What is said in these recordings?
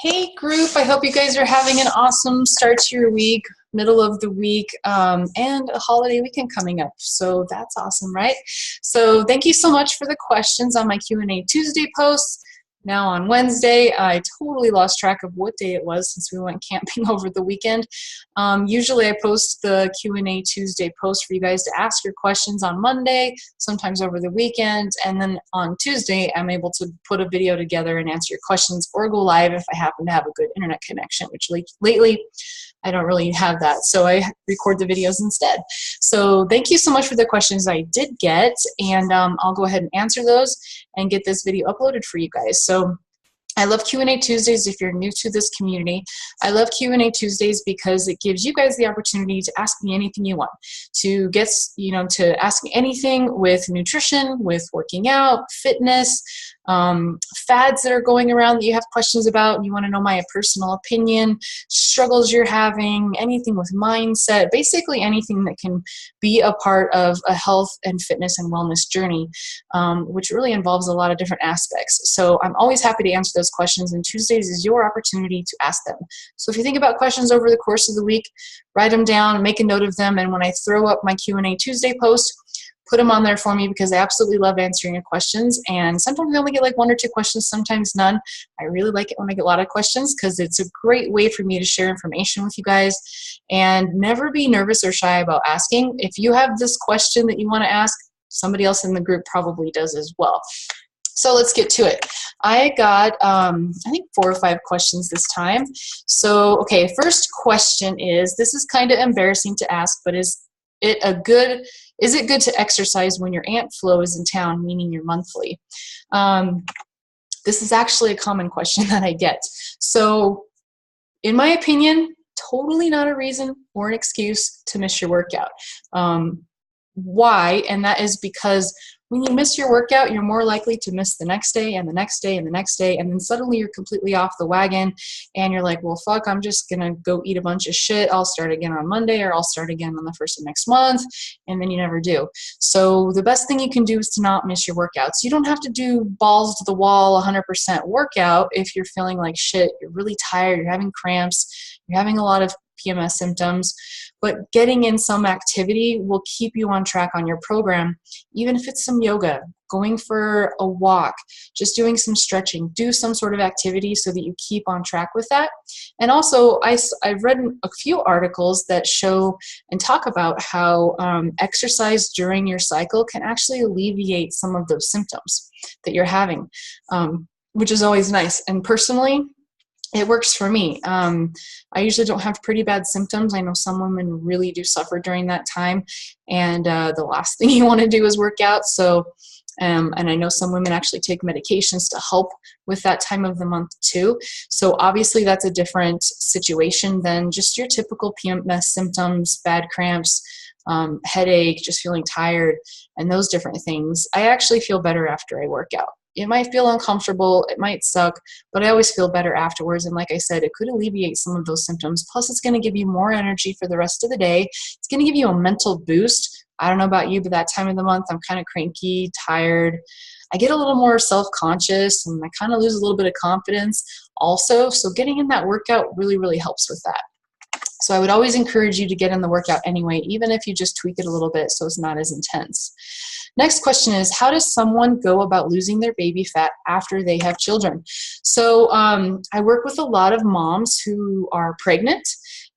Hey group, I hope you guys are having an awesome start to your week, middle of the week, and a holiday weekend coming up. So that's awesome, right? So thank you so much for the questions on my Q&A Tuesday posts. Now on Wednesday, I totally lost track of what day it was since we went camping over the weekend. Usually I post the Q&A Tuesday post for you guys to ask your questions on Monday, sometimes over the weekend, and then on Tuesday I'm able to put a video together and answer your questions or go live if I happen to have a good internet connection, which lately I don't really have that, so I record the videos instead. So thank you so much for the questions I did get, and I'll go ahead and answer those and get this video uploaded for you guys. So I love Q&A Tuesdays if you're new to this community. I love Q&A Tuesdays because it gives you guys the opportunity to ask me anything you want, to get, to ask me anything with nutrition, with working out, fitness, fads that are going around that you have questions about and you want to know my personal opinion, struggles you're having, anything with mindset, basically anything that can be a part of a health and fitness and wellness journey, which really involves a lot of different aspects. So I'm always happy to answer those questions, and Tuesdays is your opportunity to ask them. So if you think about questions over the course of the week, write them down, make a note of them, and when I throw up my Q&A Tuesday post, put them on there for me because I absolutely love answering your questions. And sometimes I only get like 1 or 2 questions, sometimes none. I really like it when I get a lot of questions because it's a great way for me to share information with you guys, and never be nervous or shy about asking. If you have this question that you want to ask, somebody else in the group probably does as well. So let's get to it. I got, I think 4 or 5 questions this time. So, okay, first question is, this is kind of embarrassing to ask, but is it good to exercise when your Aunt Flo is in town, meaning your monthly? This is actually a common question that I get. So in my opinion, totally not a reason or an excuse to miss your workout. Why? And that is because when you miss your workout, you're more likely to miss the next day and the next day and the next day, and then suddenly you're completely off the wagon and you're like, well, fuck, I'm just gonna go eat a bunch of shit. I'll start again on Monday, or I'll start again on the first of next month, and then you never do. So the best thing you can do is to not miss your workouts. You don't have to do balls to the wall 100% workout if you're feeling like shit, you're really tired, you're having cramps, you're having a lot of PMS symptoms, but getting in some activity will keep you on track on your program, even if it's some yoga, going for a walk, just doing some stretching, do some sort of activity so that you keep on track with that. And also, I've read a few articles that show and talk about how exercise during your cycle can actually alleviate some of those symptoms that you're having, which is always nice. And personally, it works for me. I usually don't have pretty bad symptoms. I know some women really do suffer during that time, and the last thing you want to do is work out. So, and I know some women actually take medications to help with that time of the month too. So obviously that's a different situation than just your typical PMS symptoms, bad cramps, headache, just feeling tired, and those different things. I actually feel better after I work out. It might feel uncomfortable, it might suck, but I always feel better afterwards. And like I said, it could alleviate some of those symptoms. Plus, it's going to give you more energy for the rest of the day. It's going to give you a mental boost. I don't know about you, but that time of the month, I'm kind of cranky, tired. I get a little more self-conscious, and I kind of lose a little bit of confidence also. So getting in that workout really, really helps with that. So I would always encourage you to get in the workout anyway, even if you just tweak it a little bit so it's not as intense. Next question is, how does someone go about losing their baby fat after they have children? So I work with a lot of moms who are pregnant,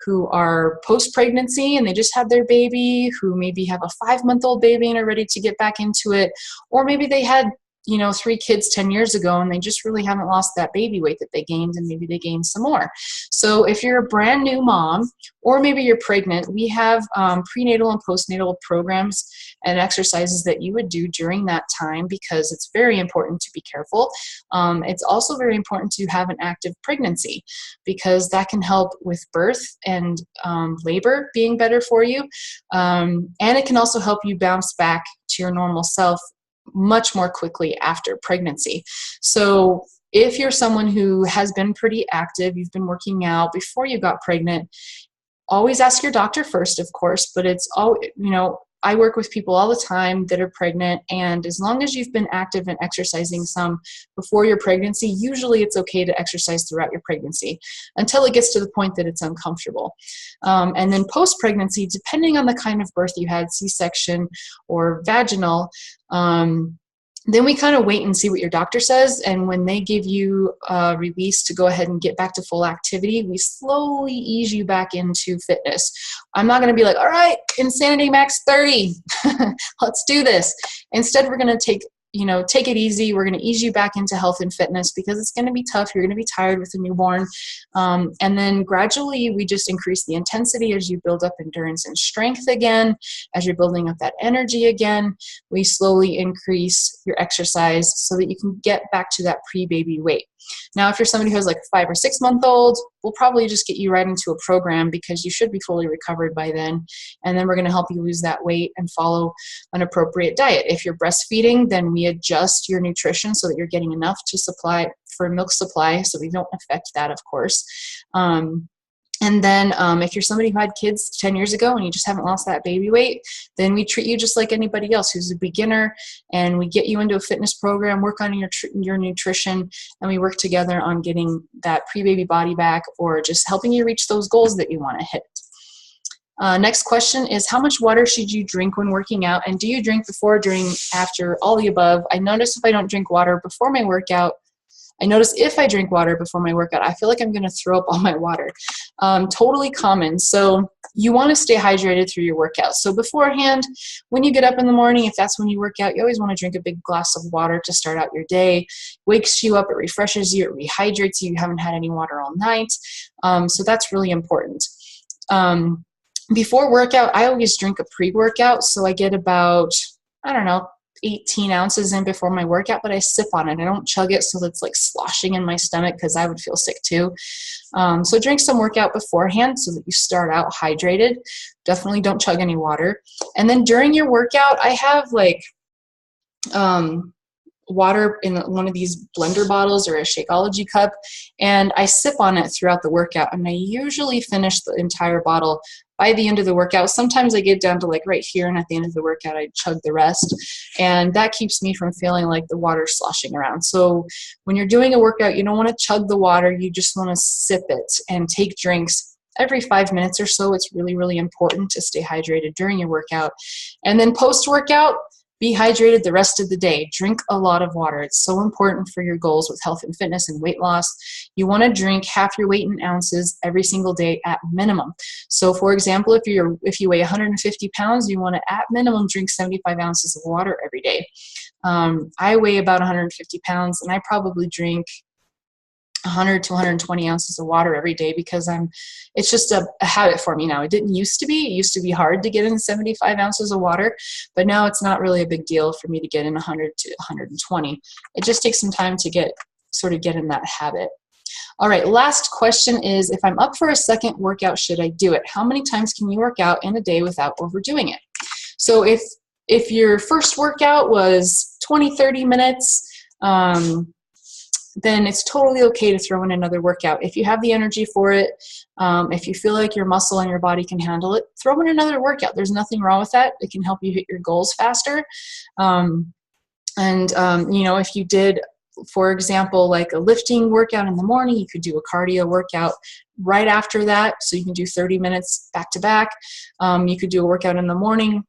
who are post-pregnancy and they just had their baby, who maybe have a 5-month-old baby and are ready to get back into it, or maybe they had 3 kids 10 years ago and they just really haven't lost that baby weight that they gained, and maybe they gained some more. So if you're a brand new mom, or maybe you're pregnant, we have prenatal and postnatal programs and exercises that you would do during that time, because it's very important to be careful. It's also very important to have an active pregnancy, because that can help with birth and labor being better for you. And it can also help you bounce back to your normal self much more quickly after pregnancy. So if you're someone who has been pretty active, you've been working out before you got pregnant, always ask your doctor first, of course, but it's all, I work with people all the time that are pregnant, and as long as you've been active and exercising some before your pregnancy, usually it's okay to exercise throughout your pregnancy until it gets to the point that it's uncomfortable. And then post-pregnancy, depending on the kind of birth you had, C-section or vaginal, then we kind of wait and see what your doctor says. And when they give you a release to go ahead and get back to full activity, we slowly ease you back into fitness. I'm not going to be like, all right, Insanity Max 30, let's do this. Instead, we're going to take it easy. We're going to ease you back into health and fitness because it's going to be tough. You're going to be tired with a newborn. And then gradually we just increase the intensity as you build up endurance and strength again. As you're building up that energy again, we slowly increase your exercise so that you can get back to that pre-baby weight. Now, if you're somebody who has like a 5 or 6 month old, we'll probably just get you right into a program because you should be fully recovered by then. And then we're going to help you lose that weight and follow an appropriate diet. If you're breastfeeding, then we adjust your nutrition so that you're getting enough to supply for milk supply, so we don't affect that, of course. And then if you're somebody who had kids 10 years ago and you just haven't lost that baby weight, then we treat you just like anybody else who's a beginner, and we get you into a fitness program, work on your nutrition, and we work together on getting that pre-baby body back or just helping you reach those goals that you want to hit. Next question is, how much water should you drink when working out? And do you drink before, during, after, all the above? I notice if I don't drink water before my workout, if I drink water before my workout, I feel like I'm going to throw up all my water. Totally common. So you want to stay hydrated through your workout. So beforehand, when you get up in the morning, if that's when you work out, you always want to drink a big glass of water to start out your day. Wakes you up, it refreshes you, it rehydrates you. You haven't had any water all night. So that's really important. Before workout, I always drink a pre-workout. So I get about, 18 ounces in before my workout, but I sip on it. I don't chug it so that's like sloshing in my stomach because I would feel sick too. So drink some workout beforehand so that you start out hydrated. Definitely don't chug any water. And then during your workout, I have like water in one of these blender bottles or a Shakeology cup, and I sip on it throughout the workout, and I usually finish the entire bottle by the end of the workout. Sometimes I get down to like right here, and at the end of the workout I chug the rest, and that keeps me from feeling like the water's sloshing around. So when you're doing a workout, you don't want to chug the water, you just want to sip it and take drinks every 5 minutes or so. It's really, really important to stay hydrated during your workout. And then post-workout, be hydrated the rest of the day. Drink a lot of water. It's so important for your goals with health and fitness and weight loss. You want to drink half your weight in ounces every single day at minimum. So for example, if you weigh 150 pounds, you want to at minimum drink 75 ounces of water every day. I weigh about 150 pounds, and I probably drink 100 to 120 ounces of water every day because it's just a habit for me now. It didn't used to be. It used to be hard to get in 75 ounces of water, but now it's not really a big deal for me to get in 100 to 120. It just takes some time to get in that habit. All right, last question is, if I'm up for a second workout, should I do it? How many times can you work out in a day without overdoing it? So if your first workout was 20, 30 minutes, then it's totally okay to throw in another workout. If you have the energy for it, if you feel like your muscle and your body can handle it, throw in another workout. There's nothing wrong with that. It can help you hit your goals faster. If you did, for example, like a lifting workout in the morning, you could do a cardio workout right after that. So you can do 30 minutes back to back. You could do a workout in the morning.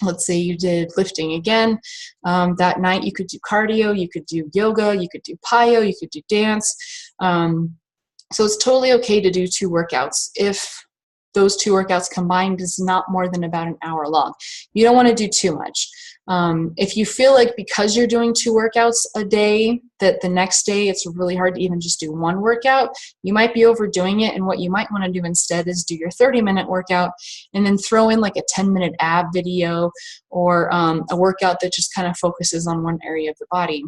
Let's say you did lifting again. That night you could do cardio, you could do yoga, you could do plyo, you could do dance. So it's totally okay to do 2 workouts if those 2 workouts combined is not more than about an hour long. You don't want to do too much. If you feel like because you're doing 2 workouts a day, that the next day it's really hard to even just do 1 workout, you might be overdoing it. And what you might want to do instead is do your 30-minute workout and then throw in like a 10-minute ab video or a workout that just kind of focuses on one area of the body.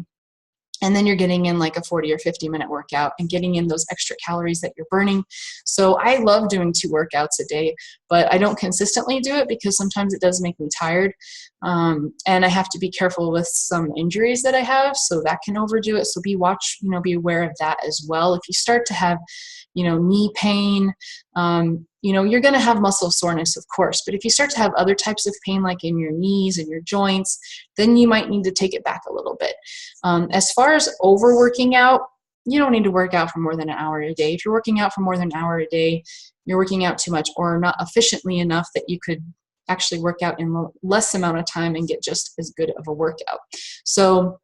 And then you're getting in like a 40 or 50-minute workout and getting in those extra calories that you're burning. So I love doing 2 workouts a day, but I don't consistently do it because sometimes it does make me tired. And I have to be careful with some injuries that I have, so that can overdo it. So be aware of that as well. If you start to have, knee pain, you know, you're going to have muscle soreness, of course, but if you start to have other types of pain, like in your knees and your joints, then you might need to take it back a little bit. As far as overworking out, you don't need to work out for more than an hour a day. If you're working out for more than an hour a day, you're working out too much or not efficiently enough that you could actually work out in less amount of time and get just as good of a workout. So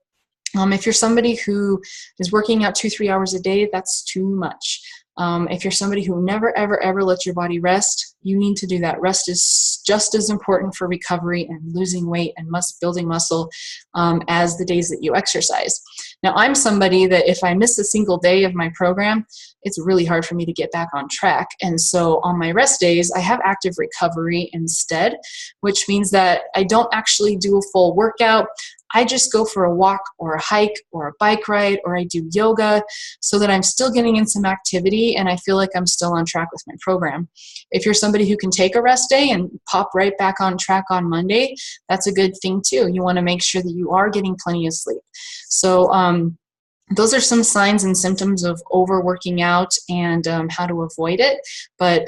if you're somebody who is working out 2-3 hours a day, that's too much. If you're somebody who never, ever, ever lets your body rest, you need to do that. Rest is just as important for recovery and losing weight and building muscle as the days that you exercise. Now, I'm somebody that if I miss a single day of my program, it's really hard for me to get back on track. And so on my rest days, I have active recovery instead, which means that I don't actually do a full workout. I just go for a walk or a hike or a bike ride, or I do yoga so that I'm still getting in some activity and I feel like I'm still on track with my program. If you're somebody who can take a rest day and pop right back on track on Monday, that's a good thing too. You want to make sure that you are getting plenty of sleep. So those are some signs and symptoms of overworking out and how to avoid it. But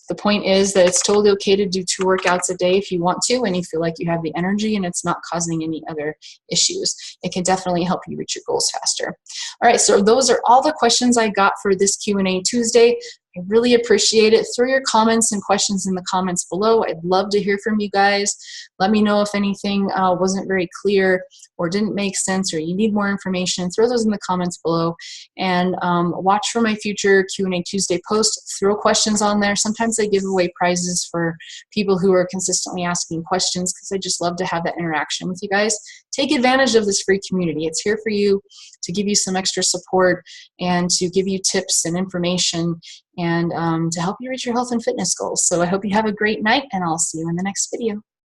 the point is that it's totally okay to do 2 workouts a day if you want to, and you feel like you have the energy and it's not causing any other issues. It can definitely help you reach your goals faster. All right, so those are all the questions I got for this Q&A Tuesday. I really appreciate it. Throw your comments and questions in the comments below. I'd love to hear from you guys. Let me know if anything wasn't very clear or didn't make sense or you need more information. Throw those in the comments below, and watch for my future Q&A Tuesday post. Throw questions on there. Sometimes I give away prizes for people who are consistently asking questions because I just love to have that interaction with you guys. Take advantage of this free community. It's here for you to give you some extra support and to give you tips and information and to help you reach your health and fitness goals. So I hope you have a great night, and I'll see you in the next video.